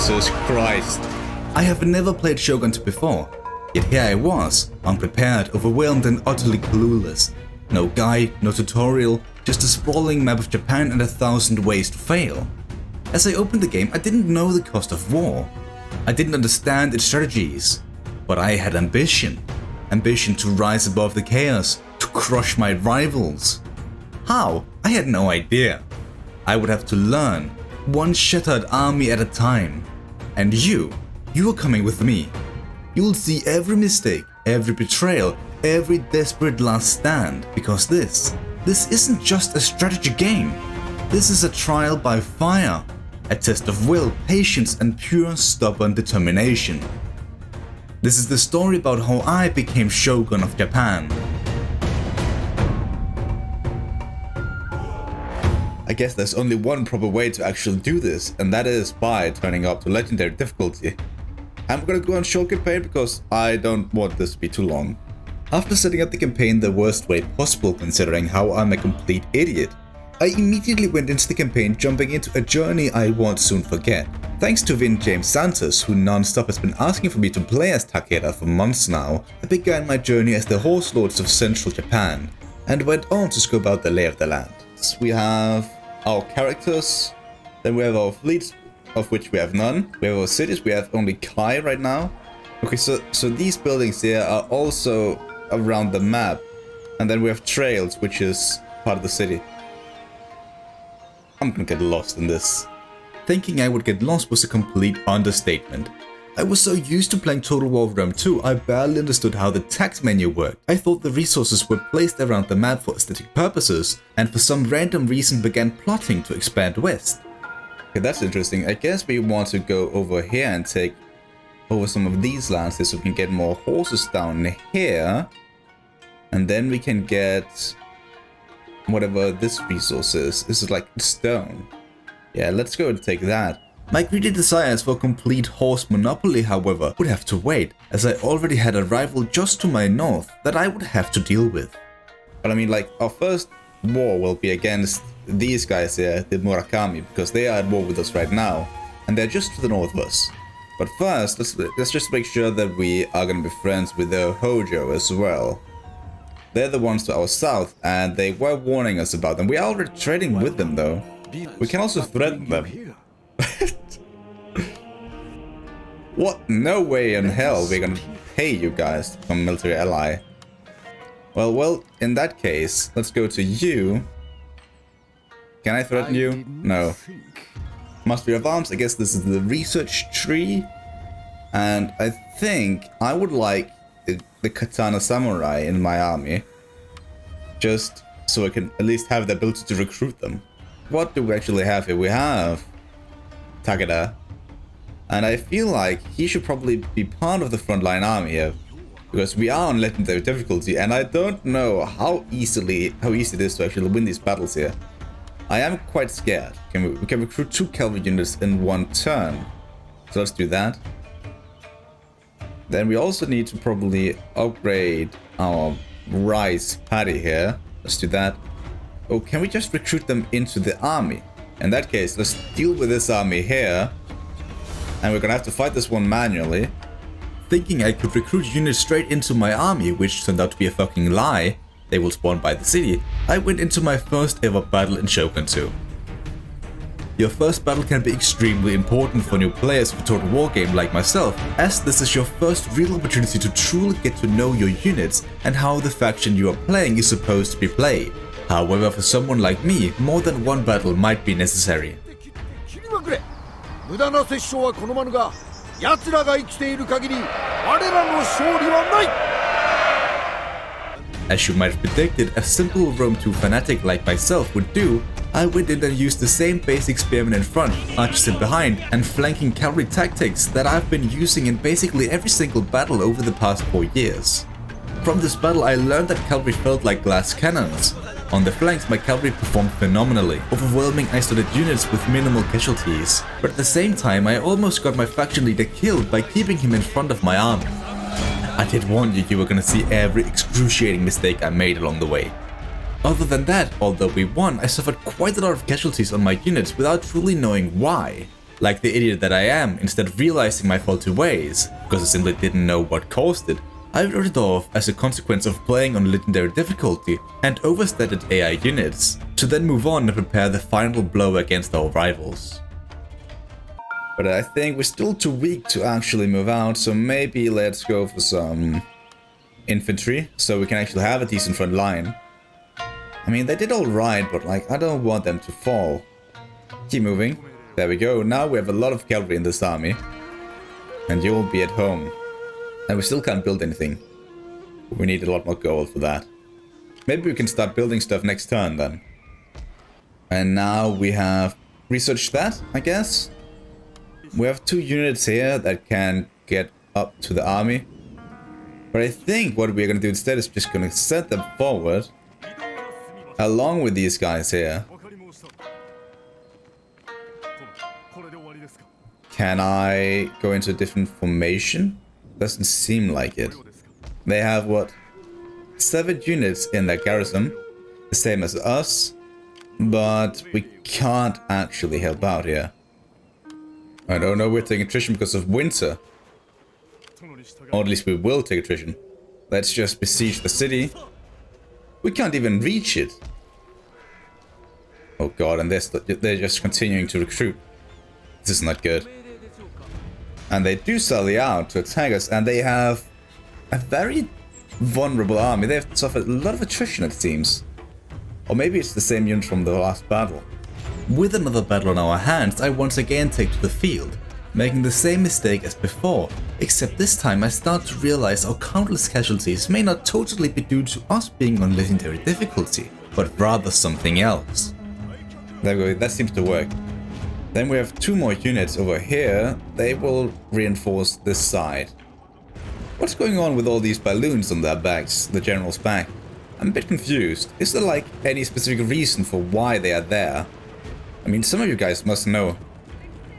Jesus Christ. I have never played Shogun 2 before, yet here I was, unprepared, overwhelmed and utterly clueless. No guide, no tutorial, just a sprawling map of Japan and 1,000 ways to fail. As I opened the game, I didn't know the cost of war. I didn't understand its strategies. But I had ambition. Ambition to rise above the chaos, to crush my rivals. How? I had no idea. I would have to learn, one shattered army at a time. And you are coming with me. You'll see every mistake, every betrayal, every desperate last stand, because this isn't just a strategy game. This is a trial by fire, a test of will, patience and pure stubborn determination. This is the story about how I became Shogun of Japan. I guess there's only one proper way to actually do this, and that is by turning up to legendary difficulty. I'm gonna go on short campaign because I don't want this to be too long. After setting up the campaign the worst way possible considering how I'm a complete idiot, I immediately went into the campaign jumping into a journey I won't soon forget. Thanks to Vin James Santos, who non-stop has been asking for me to play as Takeda for months now, I began my journey as the horselords of central Japan, and went on to scope out the lay of the land. So we have our characters, then we have our fleets, of which we have none. We have our cities, we have only Kai right now. Okay, so these buildings here are also around the map, and then we have trails, which is part of the city. I'm gonna get lost in this. Thinking I would get lost was a complete understatement. I was so used to playing Total War Rome 2, I barely understood how the tax menu worked. I thought the resources were placed around the map for aesthetic purposes, and for some random reason began plotting to expand west. Okay, that's interesting. I guess we want to go over here and take over some of these lands so we can get more horses down here. And then we can get whatever this resource is. This is like stone. Yeah, let's go and take that. My greedy desires for complete horse monopoly, however, would have to wait, as I already had a rival just to my north that I would have to deal with. But I mean, like, our first war will be against these guys here, the Murakami, because they are at war with us right now, and they're just to the north of us. But first, let's just make sure that we are going to be friends with the Hojo as well. They're the ones to our south, and they were warning us about them. We are already trading with them, though. We can also threaten them. What? No way in hell we're gonna pay you guys to become a military ally. Well, in that case, let's go to you. Can I threaten you? No. Mastery of Arms, I guess this is the research tree. And I think I would like the Katana Samurai in my army. Just so I can at least have the ability to recruit them. What do we actually have here? We have Takeda. And I feel like he should probably be part of the frontline army here. Because we are on legendary difficulty, and I don't know how easy it is to actually win these battles here. I am quite scared. We can recruit 2 cavalry units in one turn. So let's do that. Then we also need to probably upgrade our rice paddy here. Let's do that. Oh, can we just recruit them into the army? In that case, let's deal with this army here. And we're gonna have to fight this one manually. Thinking I could recruit units straight into my army, which turned out to be a fucking lie. They will spawn by the city. I went into my first ever battle in Shogun 2. Your first battle can be extremely important for new players of a Total War game like myself, as this is your first real opportunity to truly get to know your units and how the faction you are playing is supposed to be played. However, for someone like me, more than one battle might be necessary. As you might have predicted, a simple Rome 2 fanatic like myself would do, I went in and used the same basic spearmen in front, archers in behind, and flanking cavalry tactics that I've been using in basically every single battle over the past 4 years. From this battle I learned that cavalry felt like glass cannons. On the flanks, my cavalry performed phenomenally, overwhelming isolated units with minimal casualties. But at the same time, I almost got my faction leader killed by keeping him in front of my army. I did warn you were gonna see every excruciating mistake I made along the way. Other than that, although we won, I suffered quite a lot of casualties on my units without truly knowing why. like the idiot that I am, instead of realizing my faulty ways, because I simply didn't know what caused it, I wrote it off as a consequence of playing on legendary difficulty and overstated AI units, to then move on and prepare the final blow against our rivals. But I think we're still too weak to actually move out, so maybe let's go for some infantry, so we can actually have a decent front line. I mean, they did alright, but like, I don't want them to fall. Keep moving. There we go. Now we have a lot of cavalry in this army. And you'll be at home. And we still can't build anything. We need a lot more gold for that. Maybe we can start building stuff next turn then. And now we have researched that, I guess. We have 2 units here that can get up to the army. But I think what we're going to do instead is just going to set them forward along with these guys here. Can I go into a different formation? Doesn't seem like it. They have, what, 7 units in their garrison, the same as us, but we can't actually help out here. I don't know, we're taking attrition because of winter. Or at least we will take attrition. Let's just besiege the city. We can't even reach it. Oh god, and they're just continuing to recruit. This is not good. And they do sally out to attack us, and they have a very vulnerable army. They've suffered a lot of attrition, it seems. Or maybe it's the same unit from the last battle. With another battle on our hands, I once again take to the field, making the same mistake as before, except this time I start to realize our countless casualties may not totally be due to us being on legendary difficulty, but rather something else. There we go, that seems to work. Then we have 2 more units over here. They will reinforce this side. What's going on with all these balloons on their backs, the general's back? I'm a bit confused. Is there like any specific reason for why they are there? I mean, some of you guys must know.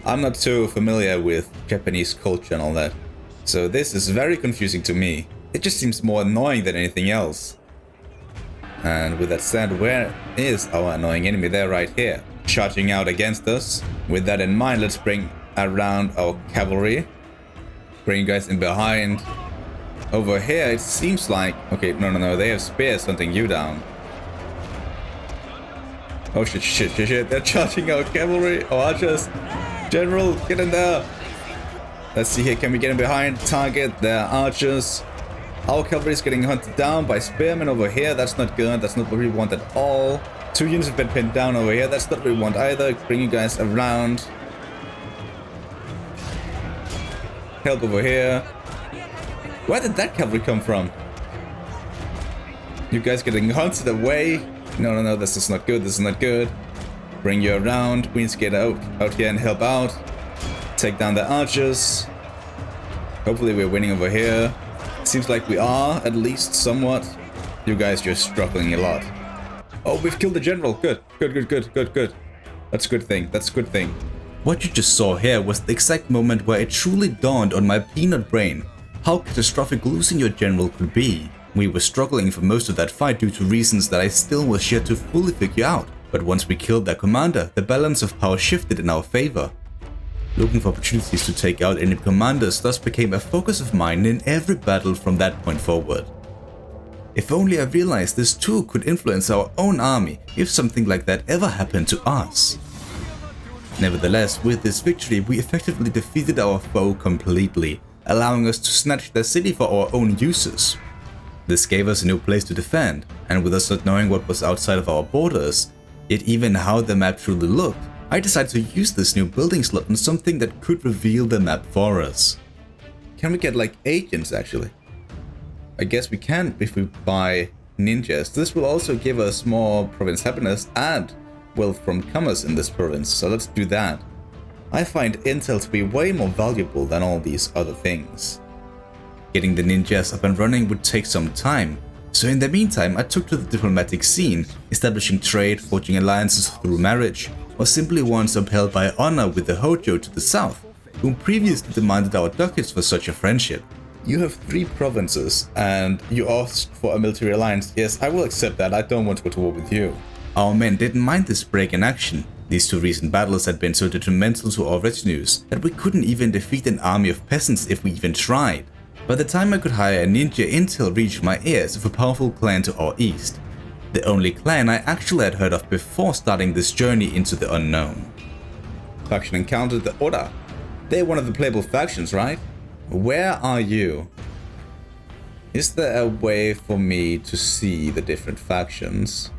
I'm not so familiar with Japanese culture and all that. So this is very confusing to me. It just seems more annoying than anything else. And with that said, where is our annoying enemy? They're right here, charging out against us. With that in mind, let's bring around our cavalry. Bring you guys in behind. Over here, it seems like... Okay, no, they have spears hunting you down. Oh shit, they're charging out cavalry. Oh, archers. General, get in there. Let's see here, can we get in behind? Target their archers. Our cavalry is getting hunted down by spearmen over here. That's not good. That's not what we want at all. 2 units have been pinned down over here. That's not what we want either. Bring you guys around. Help over here. Where did that cavalry come from? You guys getting hunted away. No, this is not good. This is not good. Bring you around. We need to get out here and help out. Take down the archers. Hopefully we're winning over here. Seems like we are, at least somewhat. You guys just struggling a lot. Oh, we've killed the general. Good. That's a good thing. What you just saw here was the exact moment where it truly dawned on my peanut brain how catastrophic losing your general could be. We were struggling for most of that fight due to reasons that I still was yet to fully figure out. But once we killed their commander, the balance of power shifted in our favor. Looking for opportunities to take out enemy commanders thus became a focus of mine in every battle from that point forward. If only I realized this too could influence our own army if something like that ever happened to us. Nevertheless, with this victory we effectively defeated our foe completely, allowing us to snatch their city for our own uses. This gave us a new place to defend, and with us not knowing what was outside of our borders, yet even how the map truly looked, I decided to use this new building slot on something that could reveal the map for us. Can we get like agents actually? I guess we can if we buy ninjas. This will also give us more province happiness and wealth from commerce in this province, so let's do that. I find intel to be way more valuable than all these other things. Getting the ninjas up and running would take some time, so in the meantime I took to the diplomatic scene, establishing trade, forging alliances through marriage, or simply ones upheld by honor with the Hojo to the south, whom previously demanded our ducats for such a friendship. You have 3 provinces, and you asked for a military alliance. Yes, I will accept that. I don't want to go to war with you. Our men didn't mind this break in action, These two recent battles had been so detrimental to our retinues that we couldn't even defeat an army of peasants if we even tried. By the time I could hire a ninja, intel reached my ears of a powerful clan to our east. The only clan I actually had heard of before starting this journey into the unknown. Faction encountered the Oda. They're one of the playable factions, right? Where are you? Is there a way for me to see the different factions?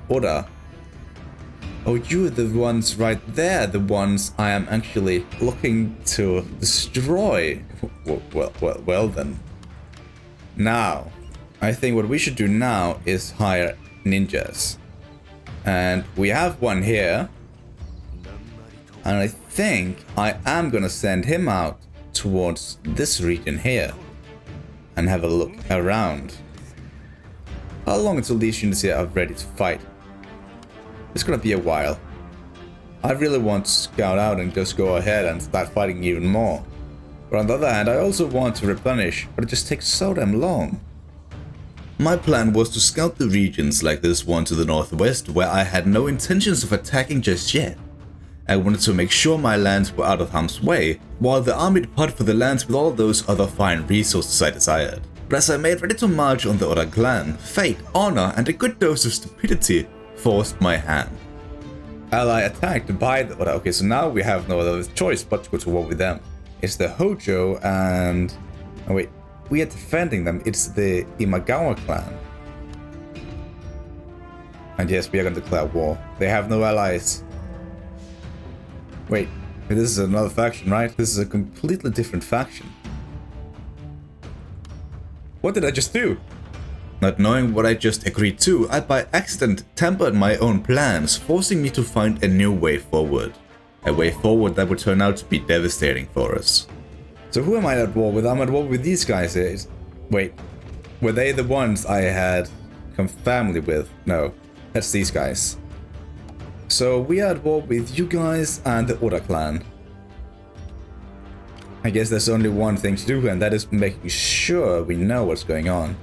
Oda. Oh, you're the ones right there, the ones I am actually looking to destroy. Well then. Now, I think what we should do now is hire ninjas. And we have one here. And I think I am gonna send him out towards this region here. And have a look around. How long until these units here are ready to fight? It's gonna be a while. I really want to scout out and just go ahead and start fighting even more. But on the other hand, I also want to replenish, but it just takes so damn long. My plan was to scout the regions like this one to the northwest, where I had no intentions of attacking just yet. I wanted to make sure my lands were out of harm's way, while the army departed for the lands with all those other fine resources I desired. But as I made ready to march on the Oda clan, fate, honor, and a good dose of stupidity forced my hand. Ally attacked by the Oda. Okay, so now we have no other choice but to go to war with them. It's the Hojo and... oh wait, we are defending them. It's the Imagawa clan. And yes, we are going to declare war. They have no allies. Wait, this is another faction, right? This is a completely different faction. What did I just do? Not knowing what I just agreed to, I by accident tampered my own plans, forcing me to find a new way forward. A way forward that would turn out to be devastating for us. So who am I at war with? I'm at war with these guys here. Wait, were they the ones I had come family with? No, that's these guys. So we are at war with you guys and the Oda clan. I guess there's only one thing to do, and that is making sure we know what's going on.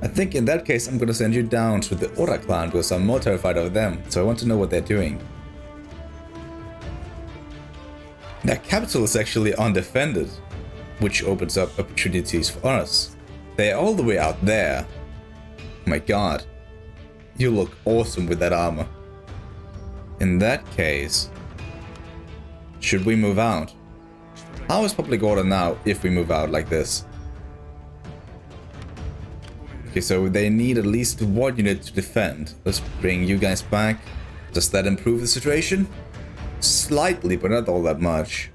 I think in that case I'm gonna send you down to the Oda clan because I'm more terrified of them, so I want to know what they're doing. Their capital is actually undefended, which opens up opportunities for us. They're all the way out there. Oh my god. You look awesome with that armor. In that case, should we move out? How is public order now if we move out like this? Okay, so they need at least one unit to defend. Let's bring you guys back. Does that improve the situation? Slightly, but not all that much.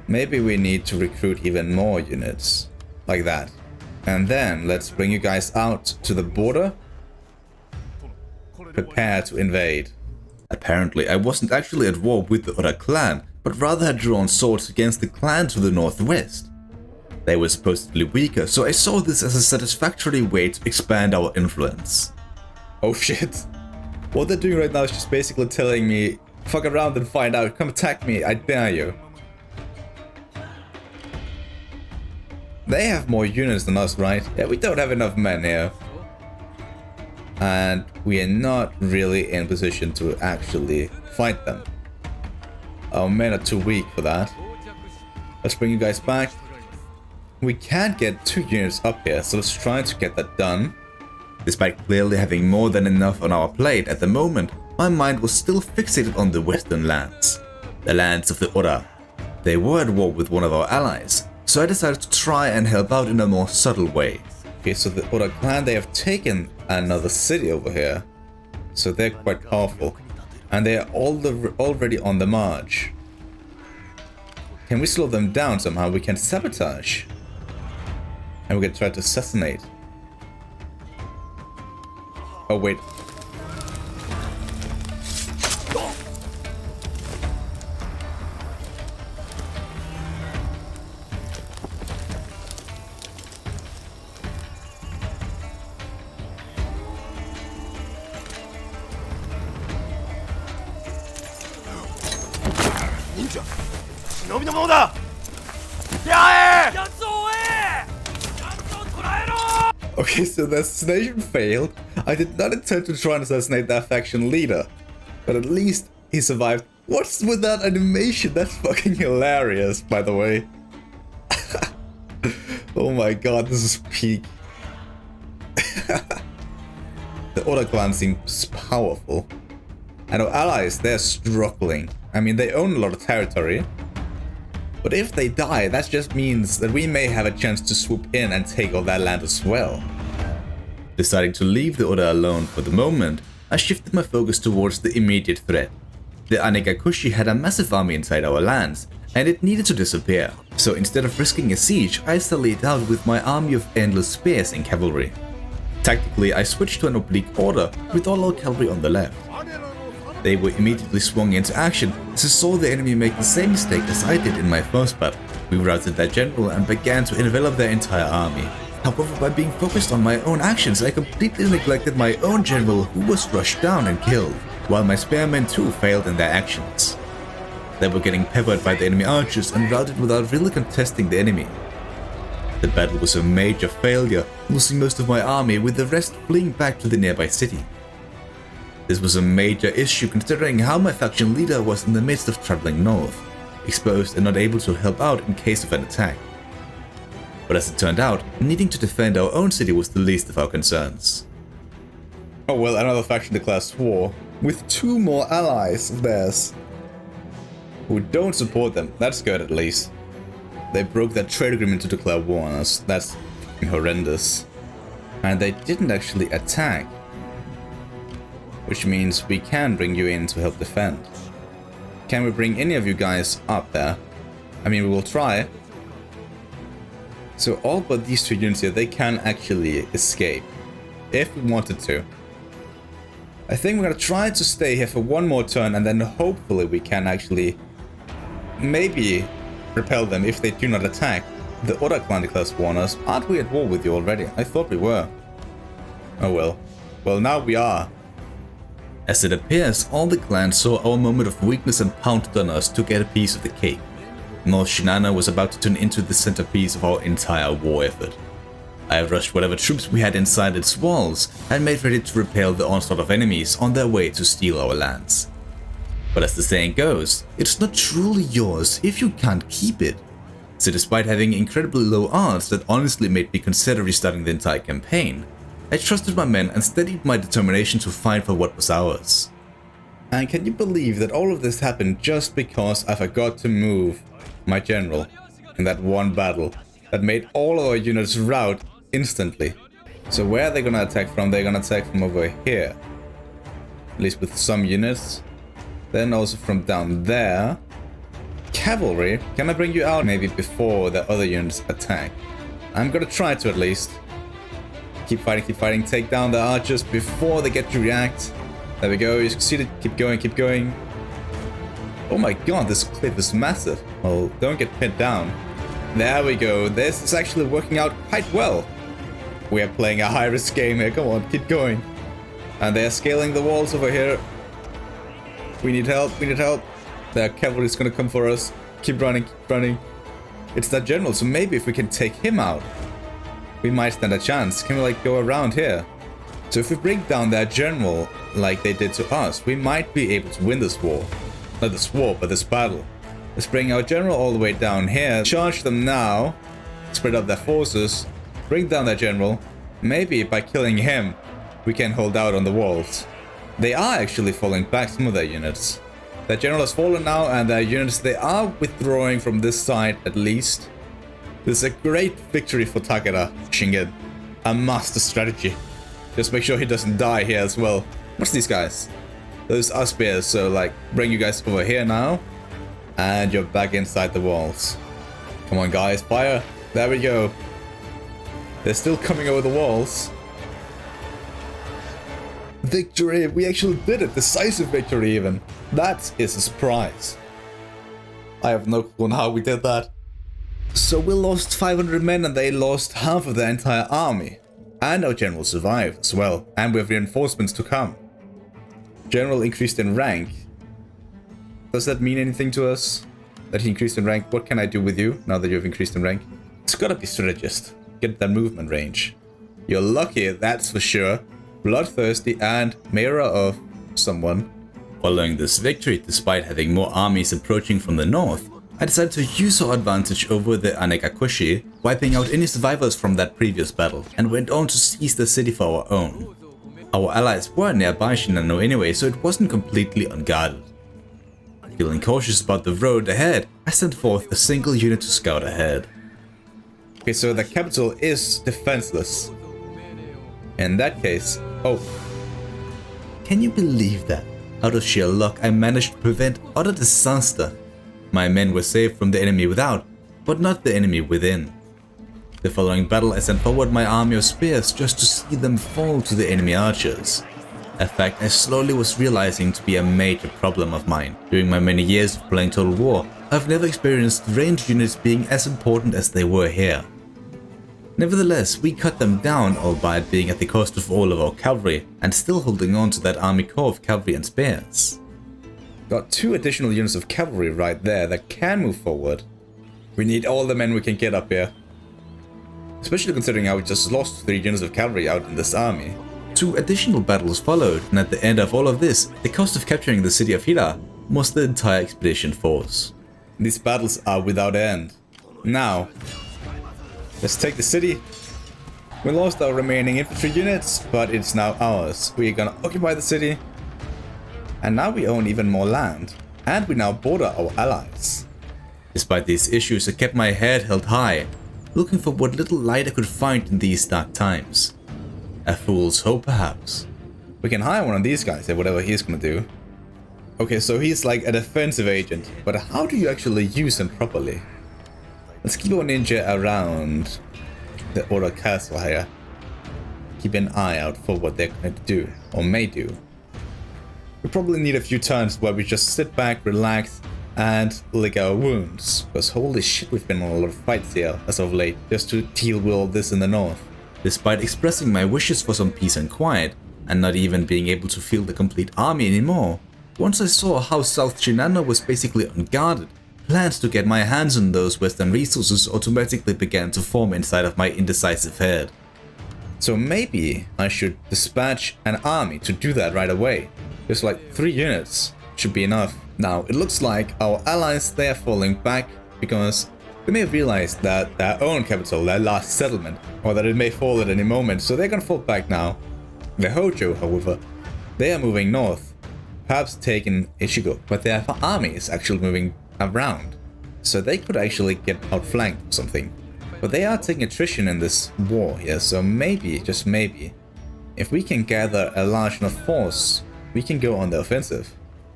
Maybe we need to recruit even more units. Like that. And then let's bring you guys out to the border. Prepare to invade. Apparently, I wasn't actually at war with the Oda clan, but rather had drawn swords against the clan to the northwest. They were supposedly weaker, so I saw this as a satisfactory way to expand our influence. Oh shit. What they're doing right now is just basically telling me, fuck around and find out, come attack me, I dare you. They have more units than us, right? Yeah, we don't have enough men here. And we are not really in position to actually fight them. Our men are too weak for that. Let's bring you guys back. We can't get 2 units up here, so let's try to get that done. Despite clearly having more than enough on our plate at the moment, my mind was still fixated on the western lands. The lands of the Oda. They were at war with one of our allies, so I decided to try and help out in a more subtle way. Okay, so the Oda clan, they have taken another city over here. So they're quite powerful. And they are already on the march. Can we slow them down somehow? We can sabotage. And we can try to assassinate. Oh wait. Okay, so the assassination failed. I did not intend to try and assassinate that faction leader, but at least He survived. What's with that animation? That's fucking hilarious, by the way. Oh my god, this is peak. The Oda clan seems powerful. And our allies, they're struggling. I mean, they own a lot of territory. But if they die, that just means that we may have a chance to swoop in and take all that land as well. Deciding to leave the Oda alone for the moment, I shifted my focus towards the immediate threat. The Anegakushi had a massive army inside our lands, and it needed to disappear. So instead of risking a siege, I sallied out with my army of endless spears and cavalry. Tactically, I switched to an oblique order with all our cavalry on the left. They were immediately swung into action as I saw the enemy make the same mistake as I did in my first battle. We routed their general and began to envelop their entire army. However, by being focused on my own actions, I completely neglected my own general, who was rushed down and killed, while my spearmen too failed in their actions. They were getting peppered by the enemy archers and routed without really contesting the enemy. The battle was a major failure, losing most of my army with the rest fleeing back to the nearby city. This was a major issue considering how my faction leader was in the midst of traveling north, exposed and not able to help out in case of an attack. But as it turned out, needing to defend our own city was the least of our concerns. Oh well, another faction declares war, with 2 more allies of theirs who don't support them. That's good at least. They broke their trade agreement to declare war on us. That's horrendous. And they didn't actually attack, which means we can bring you in to help defend. Can we bring any of you guys up there? I mean, we will try. So all but these 2 units here, they can actually escape, if we wanted to. I think we're gonna try to stay here for 1 more turn, and then hopefully we can actually maybe repel them if they do not attack. The Oda clan declares war on us. Aren't we at war with you already? I thought we were. Oh well. Well, now we are. As it appears, all the clans saw our moment of weakness and pounced on us to get a piece of the cake. North Shinano was about to turn into the centerpiece of our entire war effort. I rushed whatever troops we had inside its walls and made ready to repel the onslaught of enemies on their way to steal our lands. But as the saying goes, it's not truly yours if you can't keep it. So despite having incredibly low odds that honestly made me consider restarting the entire campaign, I trusted my men and steadied my determination to fight for what was ours. And can you believe that all of this happened just because I forgot to move my general in that one battle that made all of our units rout instantly? So where are they gonna attack from? They're gonna attack from over here. At least with some units. Then also from down there. Cavalry, can I bring you out maybe before the other units attack? I'm gonna try to at least. Keep fighting, take down the archers before they get to react. There we go, you succeeded, keep going. Oh my god, this cliff is massive. Well, don't get pinned down. There we go, this is actually working out quite well. We are playing a high-risk game here, come on, keep going. And they are scaling the walls over here. We need help. Their cavalry is gonna come for us. Keep running. It's that general, so maybe if we can take him out, we might stand a chance. Can we like go around here? So if we bring down their general like they did to us, we might be able to win this war. Not this war, but this battle. Let's bring our general all the way down here. Charge them now. Spread out their forces. Bring down their general. Maybe by killing him, we can hold out on the walls. They are actually falling back, some of their units. Their general has fallen now, and their units, they are withdrawing from this side at least. This is a great victory for Takeda Shingen. A master strategy. Just make sure he doesn't die here as well. What's these guys? Those are spears, so like bring you guys over here now. And you're back inside the walls. Come on guys, fire. There we go. They're still coming over the walls. Victory! We actually did it! Decisive victory even! That is a surprise. I have no clue on how we did that. So we lost 500 men and they lost half of their entire army. And our general survived as well. And we have reinforcements to come. General increased in rank. Does that mean anything to us? That he increased in rank? What can I do with you now that you've increased in rank? It's gotta be strategist. Get that movement range. You're lucky, that's for sure. Bloodthirsty and mirror of someone. Following this victory, despite having more armies approaching from the north, I decided to use our advantage over the Anekakushi, wiping out any survivors from that previous battle, and went on to seize the city for our own. Our allies were nearby Shinano anyway, so it wasn't completely unguarded. Feeling cautious about the road ahead, I sent forth a single unit to scout ahead. Okay, so the capital is defenseless. In that case, oh. Can you believe that? Out of sheer luck, I managed to prevent utter disaster. My men were saved from the enemy without, but not the enemy within. The following battle, I sent forward my army of spears just to see them fall to the enemy archers. A fact I slowly was realizing to be a major problem of mine. During my many years of playing Total War, I've never experienced ranged units being as important as they were here. Nevertheless, we cut them down, albeit being at the cost of all of our cavalry, and still holding on to that army core of cavalry and spears. Got 2 additional units of cavalry right there that can move forward. We need all the men we can get up here. Especially considering how we just lost 3 units of cavalry out in this army. 2 additional battles followed, and at the end of all of this, the cost of capturing the city of Hira was the entire expedition force. These battles are without end. Now, let's take the city. We lost our remaining infantry units, but it's now ours. We're gonna occupy the city. And now we own even more land. And we now border our allies. Despite these issues, I kept my head held high, looking for what little light I could find in these dark times. A fool's hope, perhaps. We can hire one of these guys and whatever he's gonna do. Okay, so he's like a defensive agent, but how do you actually use him properly? Let's keep our ninja around the Ora castle here. Keep an eye out for what they're going to do, or may do. We probably need a few turns where we just sit back, relax, and lick our wounds. Because holy shit, we've been on a lot of fights here as of late, just to deal with all this in the north. Despite expressing my wishes for some peace and quiet, and not even being able to field a complete army anymore, once I saw how South Shinano was basically unguarded, plans to get my hands on those western resources automatically began to form inside of my indecisive head. So maybe I should dispatch an army to do that right away. Just like 3 units should be enough. Now, it looks like our allies, they are falling back because they may have realized that their own capital, their last settlement, or that it may fall at any moment, so they're gonna fall back now. The Hojo, however, they are moving north, perhaps taking Ichigo, but their army is actually moving around, so they could actually get outflanked or something. But they are taking attrition in this war here, so maybe, just maybe, if we can gather a large enough force, we can go on the offensive.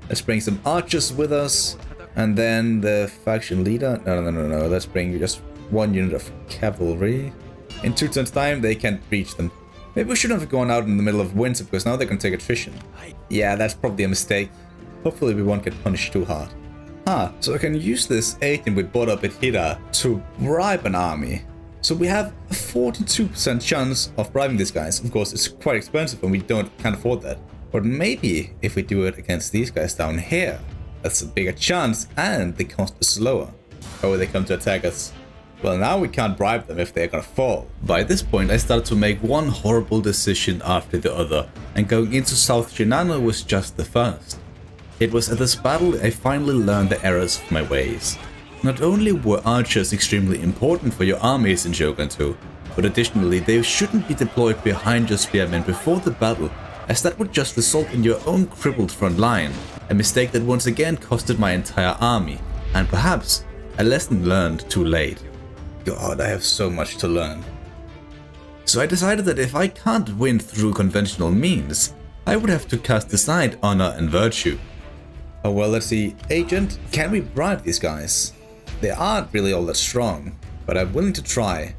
Let's bring some archers with us, and then the faction leader. No. Let's bring just 1 unit of cavalry. In 2 turns time, they can't reach them. Maybe we shouldn't have gone out in the middle of winter, because now they're gonna take attrition. Yeah, that's probably a mistake. Hopefully we won't get punished too hard. So I can use this agent we bought up at Hira to bribe an army. So we have a 42% chance of bribing these guys. Of course, it's quite expensive and we can't afford that. But maybe if we do it against these guys down here, that's a bigger chance and the cost is lower. Oh, they come to attack us. Well, now we can't bribe them if they're gonna fall. By this point, I started to make one horrible decision after the other, and going into South Shinano was just the first. It was at this battle I finally learned the errors of my ways. Not only were archers extremely important for your armies in Shogun 2, but additionally they shouldn't be deployed behind your spearmen before the battle, as that would just result in your own crippled front line, a mistake that once again costed my entire army, and perhaps a lesson learned too late. God, I have so much to learn. So I decided that if I can't win through conventional means, I would have to cast aside honor and virtue. Oh well, let's see. Agent, can we bribe these guys? They aren't really all that strong, but I'm willing to try.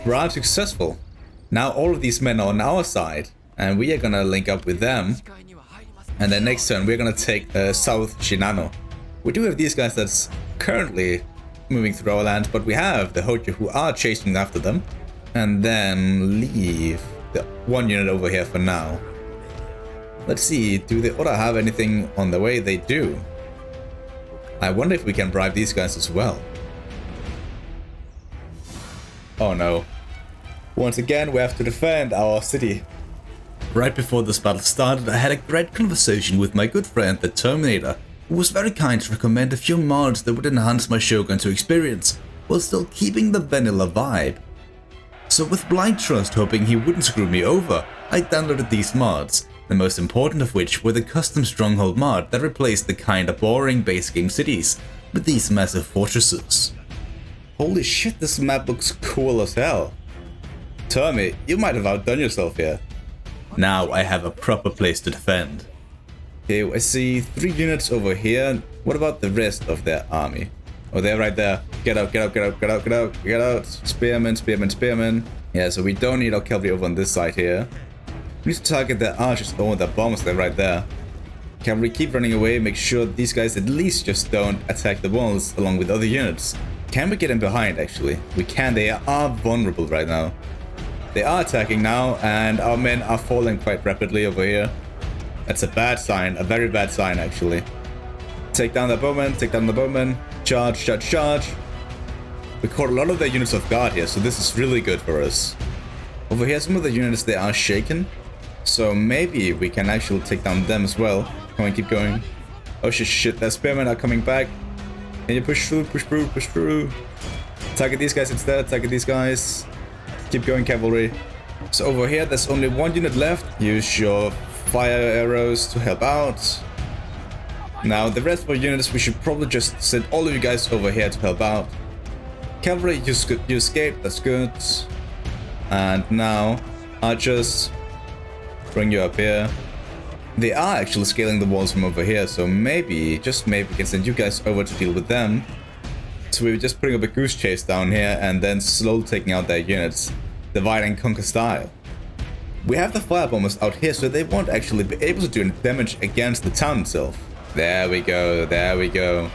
Bribe successful. Now all of these men are on our side, and we are gonna link up with them. And then next turn we're gonna take South Shinano. We do have these guys that's currently moving through our land, but we have the Hojo who are chasing after them. And then leave the 1 unit over here for now. Let's see, do the Oda have anything on the way? They do. I wonder if we can bribe these guys as well. Oh no. Once again, we have to defend our city. Right before this battle started, I had a great conversation with my good friend the Terminator, who was very kind to recommend a few mods that would enhance my Shogun 2 experience, while still keeping the vanilla vibe. So with blind trust hoping he wouldn't screw me over, I downloaded these mods, the most important of which were the custom Stronghold mod that replaced the kinda boring base game cities with these massive fortresses. Holy shit, this map looks cool as hell. Tommy, you might have outdone yourself here. Now I have a proper place to defend. Okay, I see 3 units over here. What about the rest of their army? Oh, they're right there. Get out, get out, get out, get out, get out, get out. Spearmen, spearmen, spearmen. Yeah, so we don't need our cavalry over on this side here. We need to target their archers. Oh, their bombs, they're right there. Cavalry, keep running away. Make sure these guys at least just don't attack the walls along with other units. Can we get in behind, actually? We can. They are vulnerable right now. They are attacking now, and our men are falling quite rapidly over here. That's a bad sign, a very bad sign, actually. Take down the bowmen, take down the bowmen. Charge, charge, charge. We caught a lot of their units off guard here, so this is really good for us. Over here, some of the units, they are shaken. So maybe we can actually take down them as well. Come on, keep going. Oh shit, shit, their spearmen are coming back. Can you push through, push through, push through? Target these guys instead, target these guys. Keep going, cavalry. So over here, there's only 1 unit left. Use your fire arrows to help out. Now, the rest of our units, we should probably just send all of you guys over here to help out. Cavalry, you escaped, that's good. And now, archers, bring you up here. They are actually scaling the walls from over here, so maybe, just maybe, we can send you guys over to deal with them. So we were just putting up a goose chase down here and then slowly taking out their units. Divide and conquer style. We have the firebombers out here, so they won't actually be able to do any damage against the town itself. There we go, there we go.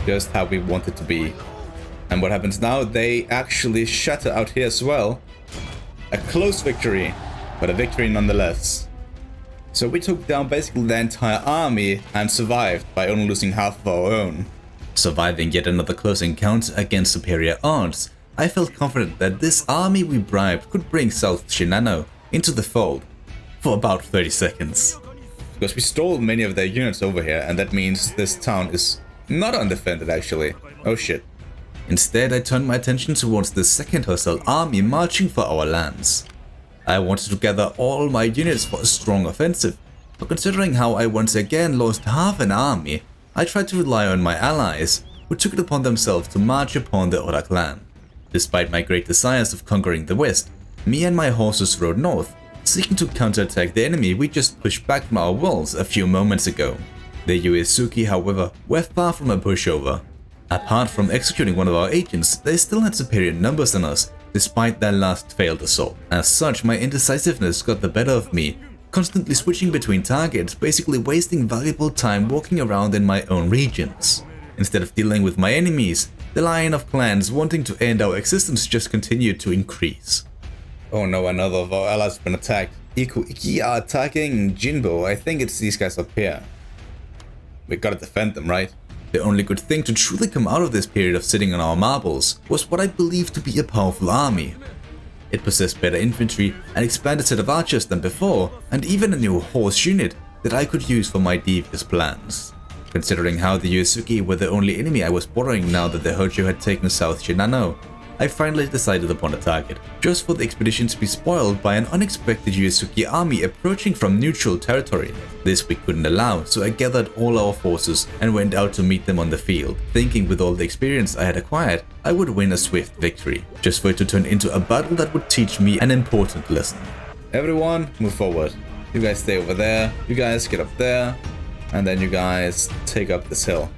Just how we want it to be. And what happens now? They actually shatter out here as well. A close victory, but a victory nonetheless. So we took down basically the entire army and survived by only losing half of our own. Surviving yet another close encounter against superior odds, I felt confident that this army we bribed could bring South Shinano into the fold for about 30 seconds. Because we stole many of their units over here, and that means this town is not undefended actually. Oh shit. Instead, I turned my attention towards the second hostile army marching for our lands. I wanted to gather all my units for a strong offensive, but considering how I once again lost half an army, I tried to rely on my allies, who took it upon themselves to march upon the Takeda Clan. Despite my great desires of conquering the west, me and my horses rode north, seeking to counterattack the enemy we just pushed back from our walls a few moments ago. The Uesugi, however, were far from a pushover. Apart from executing one of our agents, they still had superior numbers than us, despite their last failed assault. As such, my indecisiveness got the better of me, constantly switching between targets, basically wasting valuable time walking around in my own regions. Instead of dealing with my enemies, the line of clans wanting to end our existence just continued to increase. Oh no, another of our allies has been attacked. Ikko, Ikki are attacking Jinbo. I think it's these guys up here. We gotta defend them, right? The only good thing to truly come out of this period of sitting on our marbles was what I believed to be a powerful army. It possessed better infantry, an expanded set of archers than before, and even a new horse unit that I could use for my devious plans. Considering how the Uesugi were the only enemy I was borrowing now that the Hojo had taken South Shinano, I finally decided upon a target, just for the expedition to be spoiled by an unexpected Uesugi army approaching from neutral territory. This we couldn't allow, so I gathered all our forces and went out to meet them on the field, thinking with all the experience I had acquired, I would win a swift victory, just for it to turn into a battle that would teach me an important lesson. Everyone, move forward. You guys stay over there, you guys get up there, and then you guys take up this hill.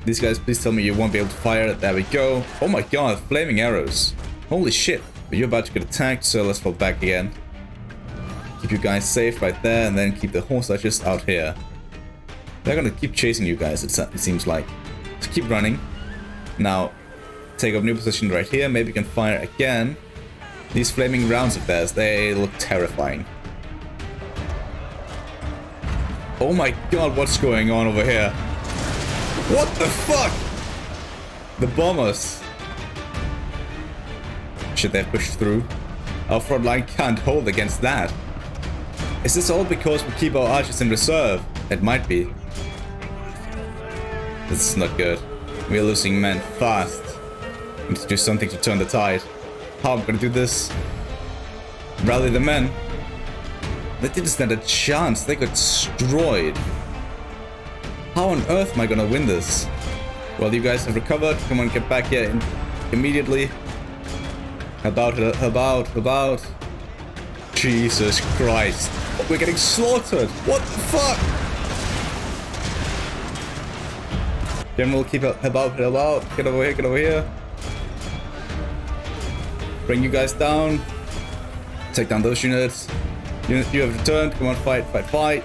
These guys, please tell me you won't be able to fire. There we go. Oh my god, flaming arrows. Holy shit. But you're about to get attacked, so let's fall back again. Keep you guys safe right there, and then keep the horse archers out here. They're gonna keep chasing you guys, it seems like. So keep running. Now, take up new position right here. Maybe you can fire again. These flaming rounds of theirs, they look terrifying. Oh my god, what's going on over here? What the fuck? The bombers. Should they have pushed through? Our front line can't hold against that. Is this all because we keep our archers in reserve? It might be. This is not good. We are losing men fast. We need to do something to turn the tide. How am I gonna do this? Rally the men. They didn't stand a chance. They got destroyed. How on earth am I gonna win this? Well, you guys have recovered. Come on, get back here immediately. Help out, help out, help out. Jesus Christ. We're getting slaughtered. What the fuck? General, keep help out, help out. Get over here, get over here. Bring you guys down. Take down those units. You have returned. Come on, fight, fight, fight.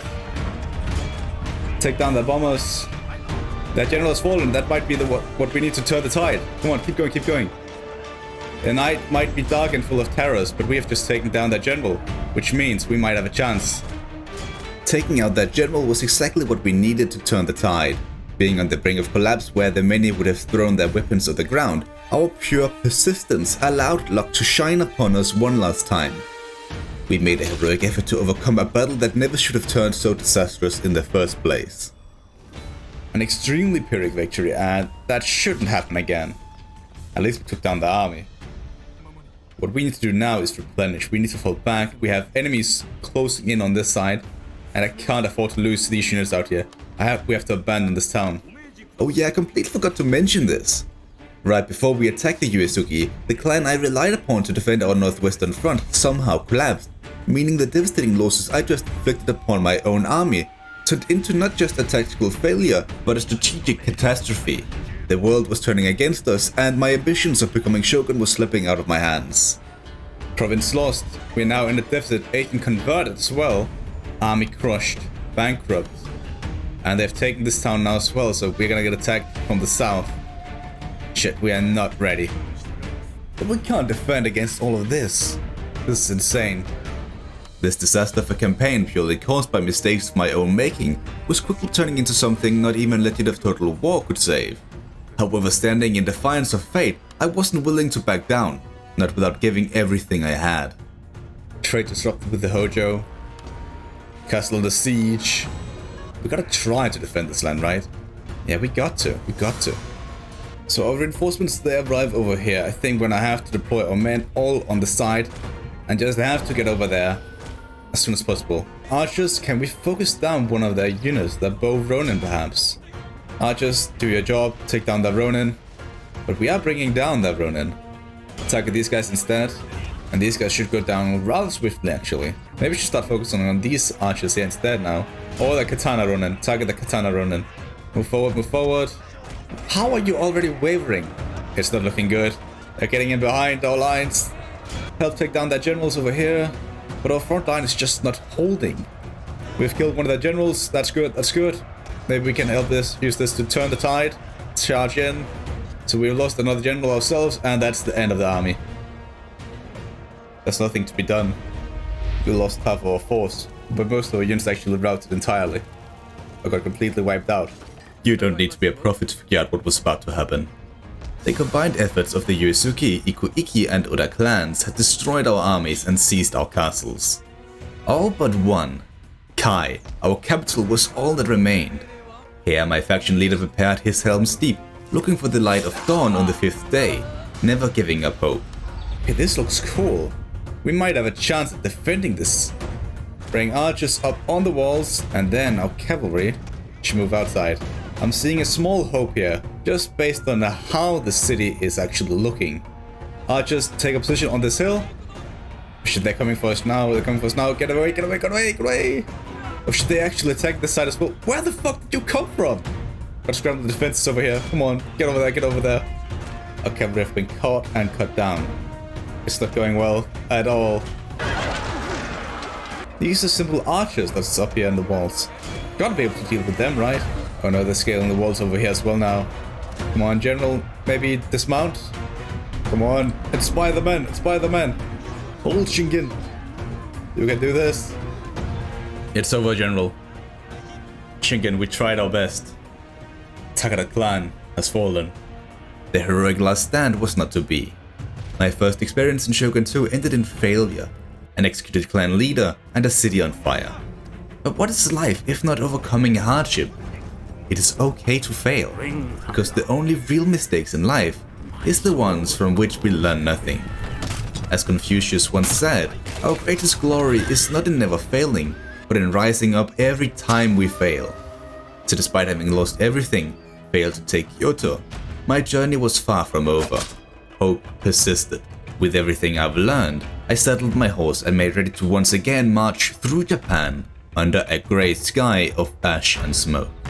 Take down the bombers. That general has fallen. That might be what we need to turn the tide. Come on, keep going, keep going. The night might be dark and full of terrors, but we have just taken down that general, which means we might have a chance. Taking out that general was exactly what we needed to turn the tide. Being on the brink of collapse where the many would have thrown their weapons to the ground, our pure persistence allowed luck to shine upon us one last time. We made a heroic effort to overcome a battle that never should have turned so disastrous in the first place. An extremely pyrrhic victory, and that shouldn't happen again. At least we took down the army. What we need to do now is replenish. We need to fall back. We have enemies closing in on this side, and I can't afford to lose these units out here. We have to abandon this town. Oh yeah, I completely forgot to mention this. Right before we attacked the Uesugi, the clan I relied upon to defend our northwestern front somehow collapsed, meaning the devastating losses I just inflicted upon my own army turned into not just a tactical failure, but a strategic catastrophe. The world was turning against us, and my ambitions of becoming Shogun was slipping out of my hands. Province lost. We're now in a deficit, Aiden converted as well. Army crushed, bankrupt. And they've taken this town now as well, so we're gonna get attacked from the south. Shit, we are not ready. But we can't defend against all of this. This is insane. This disaster of a campaign purely caused by mistakes of my own making was quickly turning into something not even Legend of Total War could save. However, standing in defiance of fate, I wasn't willing to back down, not without giving everything I had. Trade disrupted with the Hojo. Castle under siege. We gotta try to defend this land, right? Yeah, we got to. So our reinforcements, they arrive over here. I think we're gonna have to deploy our men all on the side and just have to get over there as soon as possible. Archers, can we focus down one of their units? The bow Ronin perhaps? Archers, do your job, take down the Ronin. But we are bringing down the Ronin. Attack these guys instead. And these guys should go down rather swiftly actually. Maybe we should start focusing on these archers here instead now. Or the Katana Ronin. Target the Katana Ronin. Move forward, move forward. How are you already wavering? It's not looking good. They're getting in behind our lines. Help take down their generals over here. But our front line is just not holding. We've killed one of their generals. That's good, that's good. Maybe we can help this, use this to turn the tide. Charge in. So we've lost another general ourselves, and that's the end of the army. There's nothing to be done. We lost half of our force, but most of our units actually routed entirely. I got completely wiped out. You don't need to be a prophet to figure out what was about to happen. The combined efforts of the Uesugi, Ikko, Ikki and Oda clans had destroyed our armies and seized our castles. All but one. Kai, our capital, was all that remained. Here my faction leader prepared his helms deep, looking for the light of dawn on the 5th day, never giving up hope. Okay, this looks cool. We might have a chance at defending this. Bring archers up on the walls, and then our cavalry should move outside. I'm seeing a small hope here, just based on how the city is actually looking. Archers, take a position on this hill. Shit, they're coming for us now, they're coming for us now. Get away, get away, get away, get away! Or should they actually attack this side as well? Where the fuck did you come from? Gotta scramble the defenses over here. Come on, get over there, get over there. Our cavalry have been caught and cut down. It's not going well at all. These are simple archers that's up here in the walls. Gotta be able to deal with them, right? Oh no, they're scaling the walls over here as well now. Come on, general, maybe dismount? Come on, inspire the men, inspire the men. Hold Shingen. You can do this. It's over, general. Shingen, we tried our best. Takeda Clan has fallen. The heroic last stand was not to be. My first experience in Shogun 2 ended in failure. an executed clan leader, and a city on fire. But what is life if not overcoming a hardship? It is okay to fail, because the only real mistakes in life is the ones from which we learn nothing. As Confucius once said, our greatest glory is not in never failing, but in rising up every time we fail. So despite having lost everything, failed to take Kyoto, my journey was far from over. Hope persisted. With everything I've learned, I saddled my horse and made ready to once again march through Japan under a grey sky of ash and smoke.